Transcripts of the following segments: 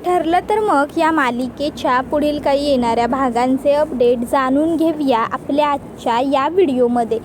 ठरलं तर मग या मालिकेच्या पुढील काही येणाऱ्या भागांचे अपडेट जाणून घेऊया आपल्या आजच्या या व्हिडिओमध्ये।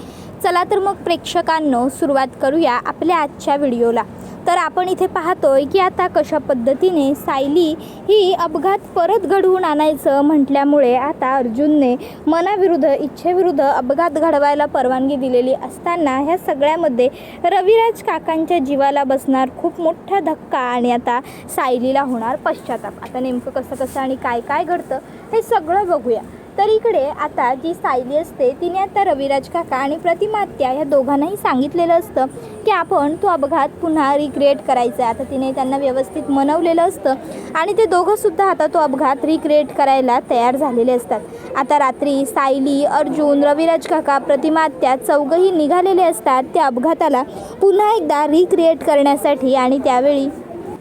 चला तर मग प्रेक्षकांनो सुरुवात करूया आपल्या आजच्या व्हिडिओला। तर आपण इथे पाहतोय की आता कशा पद्धतीने सायली ही अपघात परत घडवून आणायचं म्हटल्यामुळे आता अर्जुनने मनाविरुद्ध इच्छेविरुद्ध अपघात घडवायला परवानगी दिलेली असताना ह्या सगळ्यामध्ये रविराज काकांच्या जीवाला बसणार खूप मोठा धक्का आणि आता सायलीला होणार पश्चाताप। आता नेमकं कसं आणि काय घडतं हे सगळं बघूया। तर इकडे आता जी सायली असते तिने आता रविराज काका आणि प्रतिमा आत्या ह्या दोघांनाही सांगितलेलं असतं की आपण तो अपघात पुन्हा रिक्रिएट करायचा आहे। आता तिने त्यांना व्यवस्थित मनवलेलं असतं आणि ते दोघंसुद्धा आता तो अपघात रिक्रिएट करायला तयार झालेले असतात। आता रात्री सायली, अर्जुन, रविराज काका, प्रतिमा आत्या चौघंही निघालेले असतात त्या अपघाताला पुन्हा एकदा रिक्रिएट करण्यासाठी। आणि त्यावेळी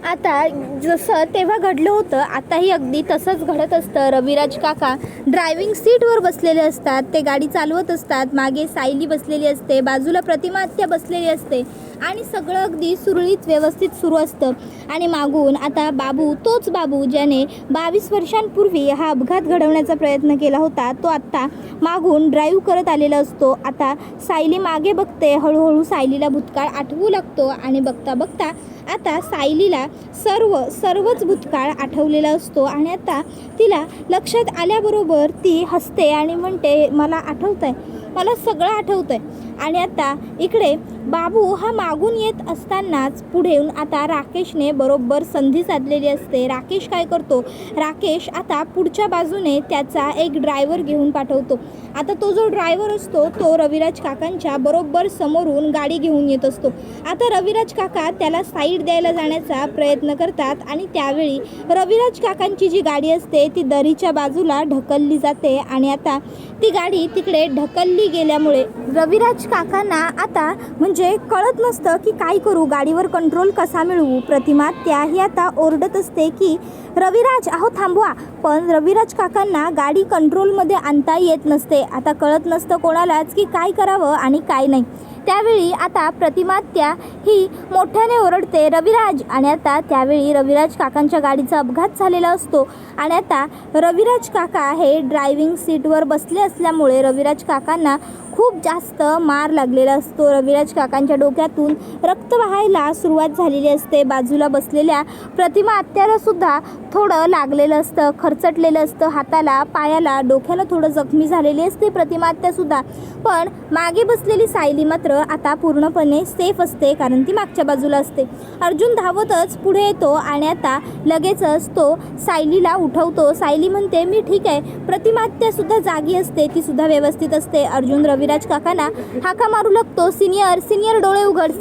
आता जसं तेव्हा घडलं होतं आताही अगदी तसंच घडत असतं। रविराज काका ड्रायव्हिंग सीटवर बसलेले असतात, ते गाडी चालवत असतात, मागे सायली बसलेली असते, बाजूला प्रतिमा आत्या बसलेली असते आणि सगळं अगदी सुरळीत व्यवस्थित सुरू असतं। आणि मागून आता बाबू, तोच बाबू ज्याने 22 वर्षांपूर्वी हा अपघात घडवण्याचा प्रयत्न केला होता, तो आत्ता मागून ड्राईव्ह करत आलेला असतो। आता सायली मागे बघते, हळूहळू सायलीला भूतकाळ आठवू लागतो आणि बघता बघता आता सायलीला सर्वच भूतकाळ आठवलेला असतो आणि आता तिला लक्षात आल्याबरोबर ती हसते आणि म्हणते, मला आठवतंय, मला सगळं आठवतंय। आणि आता इकडे बाबू हा मागून येत असतानाच पुढेून आता राकेशने बरोबर संधी साधलेली असते। राकेश काय करतो, राकेश आता पुढच्या बाजूने त्याचा एक ड्रायव्हर घेऊन पाठवतो। आता तो जो ड्रायव्हर असतो तो रविराज काकांच्या बरोबर समोरून गाडी घेऊन येत असतो। आता रविराज काका त्याला साईड द्यायला जाण्याचा प्रयत्न करतात आणि त्यावेळी रविराज काकांची जी गाडी असते ती दरीच्या बाजूला ढकलली जाते आणि आता ती गाडी तिकडे ढकलली गेल्यामुळे रविराज काकांना आता म्हणजे कळत नसतं की काय करू, गाडीवर कंट्रोल कसा मिळवू। प्रतिमा त्याही आता ओरडत असते की रविराज अहो थांबवा, पण रविराज काकांना गाडी कंट्रोलमध्ये आणता येत नसते। आता कळत नसतं कोणालाच की काय करावं आणि काय नाही। त्यावेळी आता प्रतिमात्या ही मोठ्याने ओरडते रविराज, आणि आता त्यावेळी रविराज काकांच्या गाडीचा अपघात झालेला असतो आणि आता रविराज काका हे ड्रायव्हिंग सीटवर बसले असल्यामुळे रविराज काकांना खूप जास्त मार लागलेला असतो। रविराज काकांच्या डोक्यातून रक्त वाहायला सुरुवात झालेली असते। बाजूला बसलेल्या प्रतिमा आत्याला सुद्धा थोडं लागलेलं असतं, खरचटलेलं असतं, हाताला, पायाला, डोक्याला थोडं जखमी झालेली असते प्रतिमा आत्यासुद्धा। पण मागे बसलेली सायली मात्र आता पूर्णपणे सेफ असते कारण ती मागच्या बाजूला असते। अर्जुन धावतच पुढे येतो आणि आता लगेचच तो सायलीला उठवतो। सायली म्हणते मी ठीक आहे, प्रतिमा आत्यासुद्धा जागी असते, ती सुद्धा व्यवस्थित असते। अर्जुन रविराज काकांना हाका मारू लागतो, सिनियर डोळे उघड,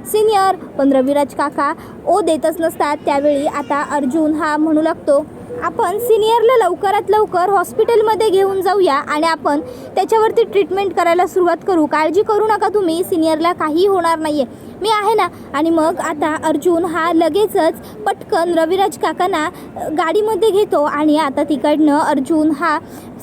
सिनियर, पण रविराज काका ओ देतच नसतात। त्यावेळी आता अर्जुन हा म्हणू लागतो, आपण सिनियरला लवकरात लवकर हॉस्पिटलमध्ये घेऊन जाऊया आणि आपण त्याच्यावरती ट्रीटमेंट करायला सुरुवात करू, काळजी करू नका तुम्ही, सिनियरला काही होणार नाही आहे, मी आहे ना। आणि मग आता अर्जुन हा लगेचच पटकन रविराज काकांना गाडीमध्ये घेतो आणि आता तिकडनं अर्जुन हा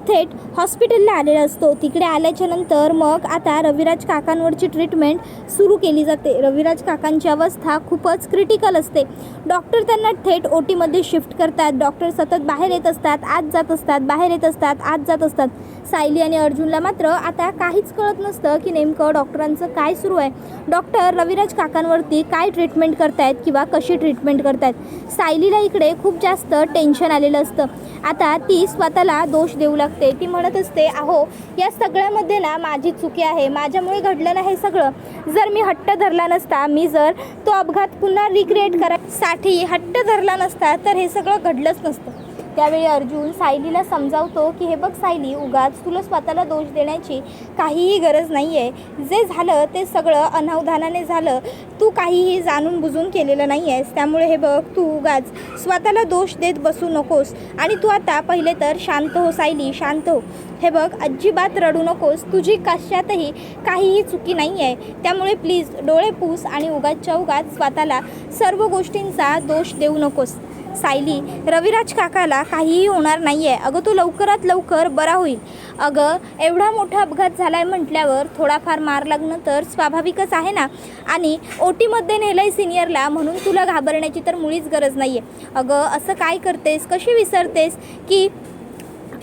थेट हॉस्पिटलला आलेला असतो। तिकडे आल्याच्या नंतर मग आता रविराज काकांवरची ट्रीटमेंट सुरू केली जाते। रविराज काकांची अवस्था खूपच क्रिटिकल असते। डॉक्टर त्यांना थेट ओटीमध्ये शिफ्ट करतात। डॉक्टर सतत बाहेर येत असतात, आत जात असतात, बाहेर येत असतात, आत जात असतात। सायली आणि अर्जुनला मात्र आता काहीच कळत नसतं की नेमकं डॉक्टरांचं काय सुरू आहे, डॉक्टर रविराज काकांवरती काय ट्रीटमेंट करतायत किंवा कशी ट्रीटमेंट करतायत। सायलीला इकडे खूप जास्त टेन्शन आलेलं असतं। आता ती स्वतःला दोष देऊ लागते। ती म्हणत असते, अहो या सगळ्यामध्ये ना माझी चुकी आहे, माझ्यामुळे घडलं ना हे सगळं। जर मी हट्ट धरला नसता, मी जर तो अपघात पुन्हा रिक्रिएट करायसाठी हट्ट धरला नसता तर हे सगळं घडलंच नसतं। त्यावेळी अर्जुन सायलीला समजावतो की हे बघ सायली, उगाच तुला स्वतःला दोष देण्याची काहीही गरज नाही आहे, जे झालं ते सगळं अनावधानाने झालं, तू काहीही जाणून बुजून केलेलं नाही आहेस, त्यामुळे हे बघ तू उगाच स्वतःला दोष देत बसू नकोस आणि तू आता पहिले तर शांत हो सायली, शांत हो। हे बघ अजिबात रडू नकोस, तुझी कशातही काहीही चुकी नाही आहे, त्यामुळे प्लीज डोळे पुस आणि उगाचच्या उगाच स्वतःला सर्व गोष्टींचा दोष देऊ नकोस। सायली, रविराज काकाला काहीही होणार नाही आहे. अगं तो लवकरात लवकर बरा होईल. अगं एवढा मोठा अपघात झाला आहे म्हटल्यावर थोडाफार मार लागणं तर स्वाभाविकच आहे ना. आणि ओटीमध्ये नेलं आहे सिनियरला म्हणून तुला घाबरण्याची तर मुळीच गरज नाही आहे. अगं असं काय करतेस, कशी विसरतेस की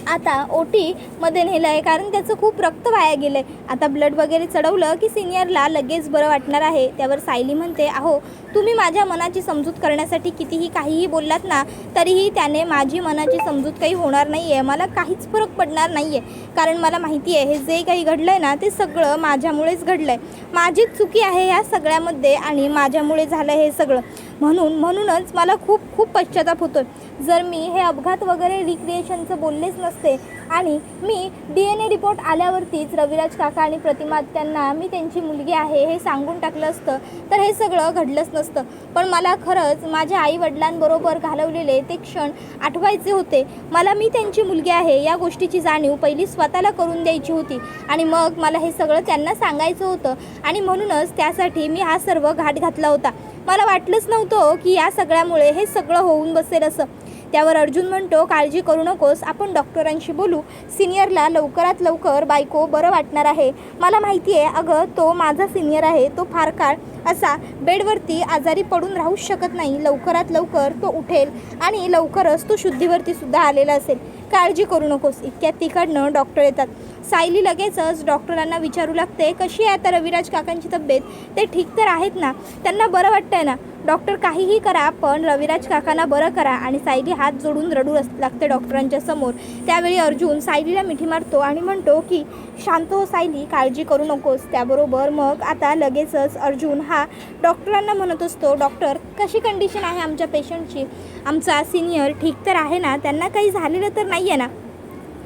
आता ओटीमध्ये नेलं आहे कारण त्याचं खूप रक्त वाया गेलं आहे. आता ब्लड वगैरे चढवलं की सिनियरला लगेच बरं वाटणार आहे. त्यावर सायली म्हणते, अहो तुम्ही माझ्या मनाची समजूत करण्यासाठी कितीही काहीही बोललात ना तरीही त्याने माझी मनाची समजूत काही होणार नाही आहे. मला काहीच फरक पडणार नाही आहे कारण मला माहिती आहे हे जे काही घडलं आहे ना ते सगळं माझ्यामुळेच घडलं आहे. माझीच चुकी आहे या सगळ्यामध्ये आणि माझ्यामुळे झालं हे सगळं. म्हणूनच मला खूप खूप पश्चाताप होतो. जर मी हे अपघात वगैरे रिक्रिएशनचं बोललेच नसते आणि मी DNA रिपोर्ट आल्यावरतीच रविराज काका आणि प्रतिमा त्यांना मी त्यांची मुलगी आहे हे सांगून टाकलं असतं तर हे सगळं घडलंच नसतं. पण मला खरंच माझ्या आईवडिलांबरोबर घालवलेले ते क्षण आठवायचे होते. मला मी त्यांची मुलगी आहे या गोष्टीची जाणीव पहिली स्वतःला करून द्यायची होती आणि मग मला हे सगळं त्यांना सांगायचं होतं आणि म्हणूनच त्यासाठी मी हा सर्व घाट घातला होता. मला वाटलंच नव्हतं की या सगळ्यामुळे हे सगळं होऊन बसेल असं. त्यावर अर्जुन म्हणतो, काळजी करू नकोस, आपण डॉक्टरांशी बोलू. सिनियरला लवकरात लवकर बायको बरं वाटणार आहे. मला माहिती आहे अगं तो माझा सिनियर आहे. तो फार काळ असा बेडवरती आजारी पडून राहूच शकत नाही. लवकरात लवकर तो उठेल आणि लवकरच तो शुद्धीवरती सुद्धा आलेला असेल. काळजी करू नकोस. इतक्यात तिकडनं डॉक्टर येतात. सायली लगेचच डॉक्टरांना विचारू लागते, कशी आहे आता रविराज काकांची तब्येत? ते ठीक तर आहेत ना? त्यांना बरं वाटतंय ना? डॉक्टर काहीही करा पण रविराज काकांना बरं करा. आणि सायली हात जोडून रडू लागते डॉक्टरांच्या समोर. त्यावेळी अर्जुन सायलीला मिठी मारतो आणि म्हणतो की शांत हो सायली, काळजी करू नकोस. त्याबरोबर मग आता लगेचच अर्जुन हा डॉक्टरांना म्हणत असतो, डॉक्टर कशी कंडिशन आहे आमच्या पेशंटची? आमचा सिनियर ठीक तर आहे ना? त्यांना काही झालेलं तर नाही आहे ना?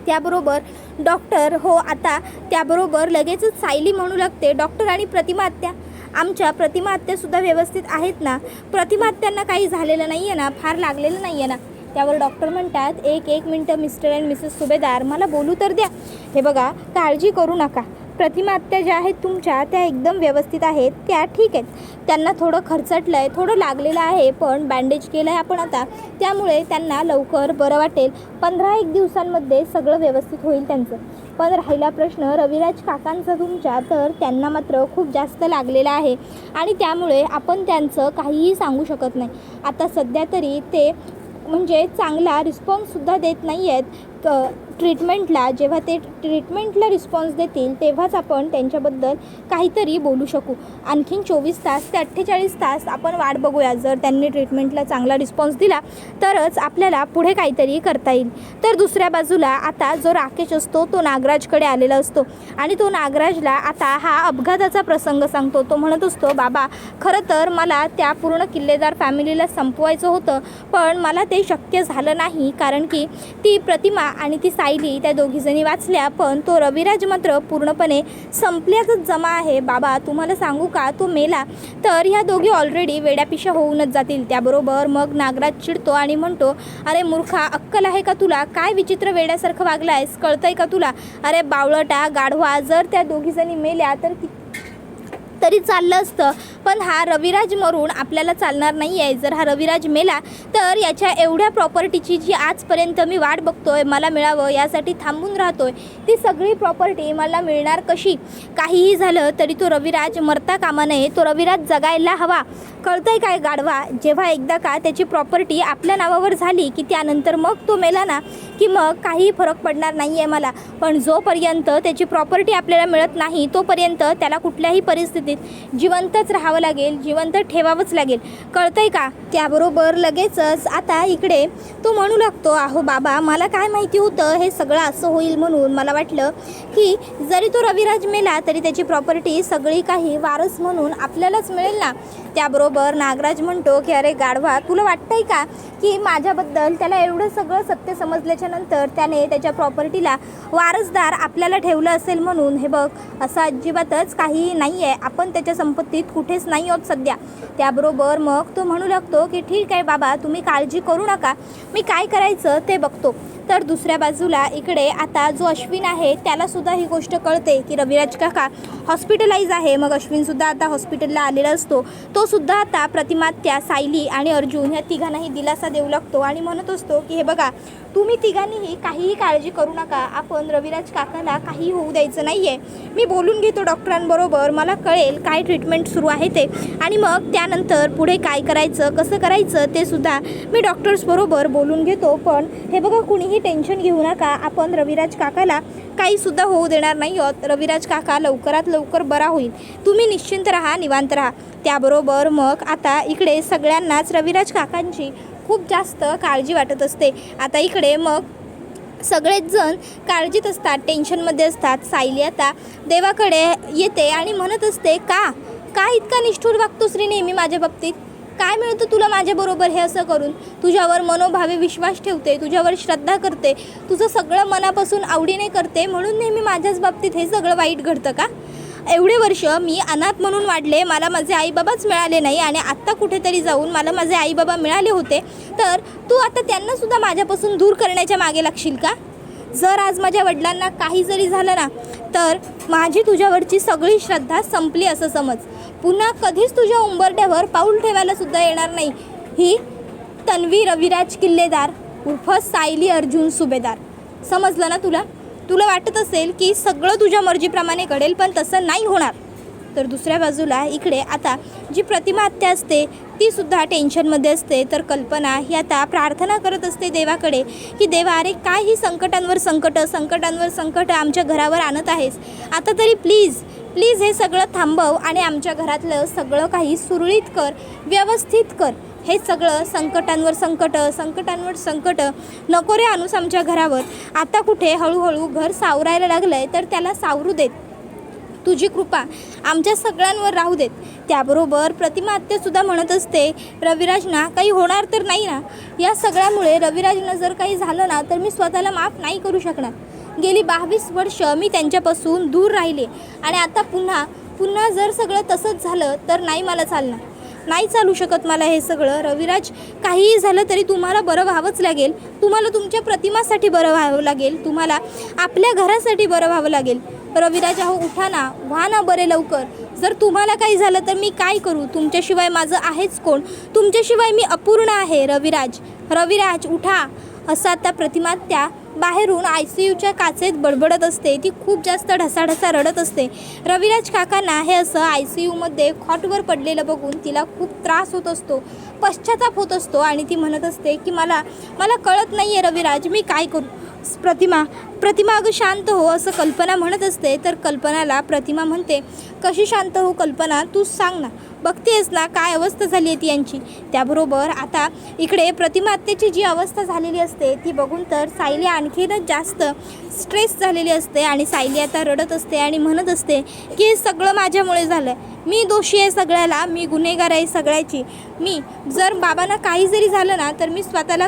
त्याबरोबर डॉक्टर हो आता त्याबरोबर लगेचच सायली म्हणू लागते, डॉक्टर आणि प्रतिमा आत्या, आमच्या प्रतिमा आत्यासुद्धा व्यवस्थित आहेत ना? प्रतिमा आत्यांना काही झालेलं नाही आहे ना? फार लागलेलं नाही आहे ना? त्यावर डॉक्टर म्हणतात, एक मिनटं मिस्टर अँड मिसेस सुभेदार, मला बोलू तर द्या. हे बघा, काळजी करू नका. प्रतिमा आत्या ज्या आहेत तुमच्या त्या एकदम व्यवस्थित आहेत, त्या ठीक आहेत. त्यांना थोडं खरचटलं आहे, थोडं लागलेलं आहे, पण बँडेज केलं आहे आपण आता, त्यामुळे त्यांना लवकर बरं वाटेल. 15-1 दिवसांमध्ये सगळं व्यवस्थित होईल त्यांचं. पण राहिला प्रश्न रविराज काकांचा तुमच्या, तर त्यांना मात्र खूप जास्त लागलेला आहे आणि त्यामुळे आपण त्यांचं काहीही सांगू शकत नाही. आता सध्या तरी ते म्हणजे चांगला रिस्पॉन्ससुद्धा देत नाही आहेत ट्रीटमेंटला. जेव्हा ते ट्रीटमेंटला रिस्पॉन्स देतील तेव्हाच आपण त्यांच्याबद्दल काहीतरी बोलू शकू. आणखीन 24 तास ते 48 तास आपण वाट बघूया. जर त्यांनी ट्रीटमेंटला चांगला रिस्पॉन्स दिला तरच आपल्याला पुढे काहीतरी करता येईल. तर दुसऱ्या बाजूला आता जो राकेश असतो तो नागराजकडे आलेला असतो आणि तो नागराजला आता हा अपघाताचा प्रसंग सांगतो. तो म्हणत असतो, बाबा खरं तर मला त्या पूर्ण किल्लेदार फॅमिलीला संपवायचं होतं पण मला ते शक्य झालं नाही कारण की ती प्रतिमा आणि ती सायली त्या दोघीजणी वाचल्या पण तो रविराज मात्र पूर्णपणे संपल्यातच जमा आहे. बाबा तुम्हाला सांगू का, तो मेला तर ह्या दोघी ऑलरेडी वेड्यापिशा होऊनच जातील. त्याबरोबर मग नागराज चिडतो आणि म्हणतो, अरे मूर्खा, अक्कल आहे का तुला? काय विचित्र वेड्यासारखं वागला आहेस, कळतंय का तुला? अरे बावळटा, गाढवा, जर त्या दोघीजणी मेल्या तर तरी चाललं असतं पण हा रविराज मरून आपल्याला चालणार नाही आहे. जर हा रविराज मेला तर याच्या एवढ्या प्रॉपर्टीची जी आजपर्यंत मी वाट बघतोय मला मिळावं यासाठी थांबून राहतोय, ती सगळी प्रॉपर्टी मला मिळणार कशी? काहीही झालं तरी तो रविराज मरता कामा नये, तो रविराज जगायला हवा. कळतंय काय गाढवा? जेव्हा एकदा का त्याची प्रॉपर्टी आपल्या नावावर झाली की त्यानंतर मग तो मेला ना की मग काही फरक पडणार नाही आहे मला. पण जोपर्यंत त्याची प्रॉपर्टी आपल्याला मिळत नाही तोपर्यंत त्याला कुठल्याही परिस्थितीत जिवंतच राहावं लागेल, जिवंत ठेवावंच लागेल. कळतंय का? त्याबरोबर लगेचच आता इकडे तो म्हणू लागतो, अहो बाबा मला काय माहिती होतं हे सगळं असं होईल म्हणून. मला वाटलं की जरी तो रविराज मेला तरी त्याची प्रॉपर्टी सगळी काही वारस म्हणून आपल्यालाच मिळेल ना. त्याबरोबर नागराज म्हणतो की अरे गाढवा, तुला वाटतंय का की माझ्याबद्दल त्याला एवढं सगळं सत्य समजल्याच्या नंतर त्याने त्याच्या प्रॉपर्टीला वारसदार आपल्याला ठेवलं असेल म्हणून? हे बघ, असं अजिबातच काही नाही आहे. आपण त्याच्या संपत्तीत कुठेच नाही आहोत सध्या. त्याबरोबर मग तो म्हणू लागतो की ठीक आहे बाबा, तुम्ही काळजी करू नका, मी काय करायचं ते बघतो. तर दुसऱ्या बाजूला इकडे आता जो अश्विन आहे त्यालासुद्धा ही गोष्ट कळते की रविराज काका हॉस्पिटलाइज आहे. मग अश्विनसुद्धा आता हॉस्पिटलला आलेला असतो. तो सुद्धा आता प्रतिमात्या, सायली आणि अर्जुन ह्या तिघांनाही दिलासा देऊ लागतो आणि म्हणत असतो की हे बघा, तुम्ही तिघांनीही काहीही काळजी करू नका. आपण रविराज काकाला काही होऊ द्यायचं नाही आहे. मी बोलून घेतो डॉक्टरांबरोबर, मला कळेल काय ट्रीटमेंट सुरू आहे ते, आणि मग त्यानंतर पुढे काय करायचं, कसं करायचं ते सुद्धा मी डॉक्टर्सबरोबर बोलून घेतो. पण हे बघा, कुणीही टेन्शन घेऊ नका. आपण रविराज काकाला काहीसुद्धा होऊ देणार नाही आहोत. रविराज काका लवकरात लवकर बरा होईल. तुम्ही निश्चिंत राहा, निवांत राहा. त्याबरोबर मग आता इकडे सगळ्यांनाच रविराज काकांची खूप जास्त काळजी वाटत असते. आता इकडे मग सगळेच जण काळजीत असतात, टेन्शनमध्ये असतात. सायली आता देवाकडे येते आणि म्हणत असते, का इतका निष्ठुर वागतोस रे नेहमी माझ्या बाबतीत? काय मिळतं तुला माझ्याबरोबर हे असं करून? तुझ्यावर मनोभावे विश्वास ठेवते, तुझ्यावर श्रद्धा करते, तुझं सगळं मनापासून आवडीने करते, म्हणून नेहमी माझ्याच बाबतीत हे सगळं वाईट घडतं का? एवढे वर्ष मी अनाथ म्हणून वाढले, मला माझे आईबाबाच मिळाले नाही, आणि आत्ता कुठेतरी जाऊन मला माझे आईबाबा मिळाले होते, तर तू आता त्यांनासुद्धा माझ्यापासून दूर करण्याच्या मागे लागशील का? जर आज माझ्या वडिलांना काही जरी झालं ना, तर माझी तुझ्यावरची सगळी श्रद्धा संपली असं समज. पुन्हा कधीच तुझ्या उंबरठ्यावर पाऊल ठेवायला सुद्धा येणार नाही. ही तन्वी रविराज किल्लेदार उर्फ सायली अर्जुन सुभेदार. समजलं ना तुला? तुला वाटत असेल की सगळं तुझ्या मर्जीप्रमाणे घडेल, पण तसं नाही होणार. तर दुसऱ्या बाजूला इकडे आता जी प्रतिमा आत्या असते ती सुद्धा टेन्शनमध्ये असते. तर कल्पना ही आता प्रार्थना करत असते देवाकडे की देवा, अरे काय ही संकटांवर संकट आमच्या घरावर आणत आहेस. आता तरी प्लीज हे सगळं थांबव आणि आमच्या घरातलं सगळं काही सुरळीत कर, व्यवस्थित कर. हे सगळं संकटांवर संकट नको रे आणूस आमच्या घरावर. आता कुठे हळूहळू घर सावरायला लागलं आहे, तर त्याला सावरू देत. तुझी कृपा आमच्या सगळ्यांवर राहू देत. त्याबरोबर प्रतिमा आत्यासुद्धा म्हणत असते, रविराजना काही होणार तर नाही ना? या सगळ्यामुळे रविराजना जर काही झालं ना, तर मी स्वतःला माफ नाही करू शकणार. गेली 22 वर्ष मी त्यांच्यापासून दूर राहिले, आणि आता पुन्हा जर सगळं तसंच झालं तर नाही मला चालणार, नाही चालू शकत मला हे सगळं. रविराज, काहीही झालं तरी तुम्हाला बरं व्हावंच लागेल. तुम्हाला तुमच्या प्रतिमासाठी बरं व्हावं लागेल, तुम्हाला आपल्या घरासाठी बरं व्हावं लागेल. रविराज, अहो उठा ना, व्हा ना बरे लवकर. जर तुम्हाला काही झालं तर मी काय करू? तुमच्याशिवाय माझं आहेच कोण? तुमच्याशिवाय मी अपूर्ण आहे. रविराज उठा. असं आता प्रतिमा त्या बाहेरून ICUच्या काचेत बडबडत असते. ती खूप जास्त ढसाढसा रडत असते. रविराज काकांना हे असं ICUमध्ये खॉटवर पडलेलं बघून तिला खूप त्रास होत असतो, पश्चाताप होत असतो, आणि ती म्हणत असते की मला कळत नाही आहे रविराज, मी काय करू? प्रतिमा अगं शांत हो, असं कल्पना म्हणत असते. तर कल्पनाला प्रतिमा म्हणते, कशी शांत हो कल्पना, तू सांग ना, बघतेस ना काय अवस्था झाली आहे ती यांची. त्याबरोबर आता इकडे प्रतिमा आत्याची जी अवस्था झालेली असते ती बघून तर सायली आणखीनच जास्त स्ट्रेस झालेली असते, आणि सायली आता रडत असते आणि म्हणत असते की हे सगळं माझ्यामुळे झालं आहे, मी दोषी आहे सगळ्याला, मी गुन्हेगार आहे सगळ्याची. मी जर बाबांना काही जरी झालं ना, तर मी स्वतःला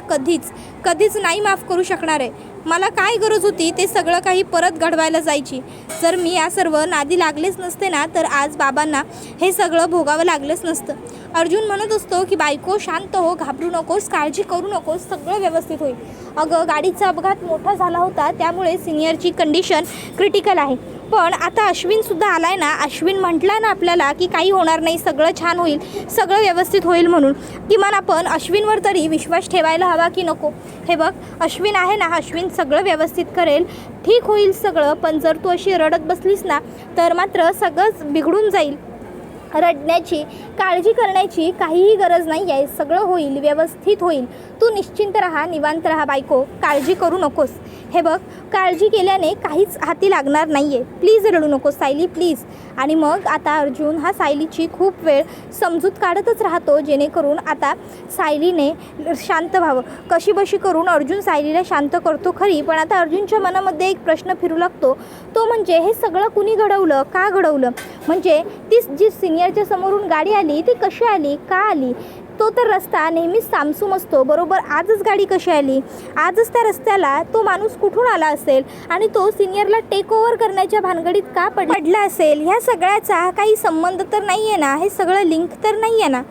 कधीच नाही माफ करू शकणार आहे. मला काय गरज होती ते सगळं काही परत घडवायला जायची? जर मी या सर्व नादी लागलेच नसते ना, तर आज बाबांना हे सगळं भोगावं लागलंच नसतं. अर्जुन म्हणत असतो की बायको शांत हो, घाबरू नकोस, काळजी करू नकोस, सगळं व्यवस्थित होईल. अगं गाडीचा अपघात मोठा झाला होता, त्यामुळे सिनियरची कंडिशन क्रिटिकल आहे. पण आता अश्विनसुद्धा आला आहे ना, अश्विन म्हटला ना आपल्याला की काही होणार नाही, सगळं छान होईल, सगळं व्यवस्थित होईल म्हणून. किमान आपण अश्विनवर तरी विश्वास ठेवायला हवा की नको? हे बघ, अश्विन आहे ना, अश्विन सगळं व्यवस्थित करेल, ठीक होईल सगळं. पण जर तू अशी रडत बसलीस ना, तर मात्र सगळंच बिघडून जाईल. रडण्याची, काळजी करण्याची काहीही गरज नाही आहे, सगळं होईल, व्यवस्थित होईल. तू निश्चिंत राहा, निवांत राहा बायको, काळजी करू नकोस. हे बघ, काळजी केल्याने काहीच हाती लागणार नाही आहे, प्लीज रडू नकोस सायली, प्लीज. आणि मग आता अर्जुन हा सायलीची खूप वेळ समजूत काढतच राहतो, जेणेकरून आता सायलीने शांत व्हावं. कशीबशी करून अर्जुन सायलीला शांत करतो खरी, पण आता अर्जुनच्या मनामध्ये एक प्रश्न फिरू लागतो, तो म्हणजे हे सगळं कुणी घडवलं, का घडवलं? म्हणजे ती जी सिनियरच्या समोरून गाडी आली ती कशी आली, का आली? तो तर रस्ता नेहमीच सामसूम असतो, बरोबर आजच गाडी कशी आली? आजच त्या रस्त्याला तो माणूस कुठून आला असेल, आणि तो सिनियरला टेक ओव्हर करण्याच्या भानगडीत का पडला असेल? ह्या सगळ्याचा काही संबंध तर नाही आहे ना, हे सगळं लिंक तर नाही आहे ना?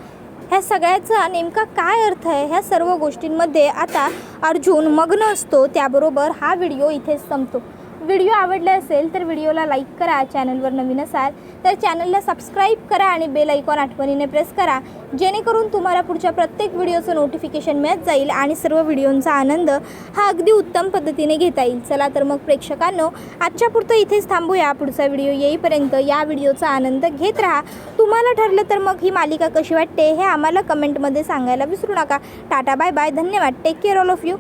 ह्या सगळ्याचा नेमका काय अर्थ आहे, ह्या सर्व गोष्टींमध्ये आता अर्जुन मग्न असतो. त्याबरोबर हा व्हिडिओ इथेच संपतो. व्हिडिओ आवडला असेल तर व्हिडिओला लाईक करा. चॅनलवर नवीन असाल तर चॅनलला सबस्क्राईब करा आणि बेल आयकॉन आठवणीने प्रेस करा, जेणेकरून तुम्हाला पुढच्या प्रत्येक व्हिडिओचं नोटिफिकेशन मिळत जाईल आणि सर्व व्हिडिओंचा आनंद हा अगदी उत्तम पद्धतीने घेता येईल. चला तर मग प्रेक्षकांनो, आजच्या पुरतं इथेच थांबूया. पुढचा व्हिडिओ येईपर्यंत या व्हिडिओचा आनंद घेत राहा. तुम्हाला ठरलं तर मग ही मालिका कशी वाटते हे आम्हाला कमेंटमध्ये सांगायला विसरू नका. टाटा, बाय बाय, धन्यवाद. Take care all of you.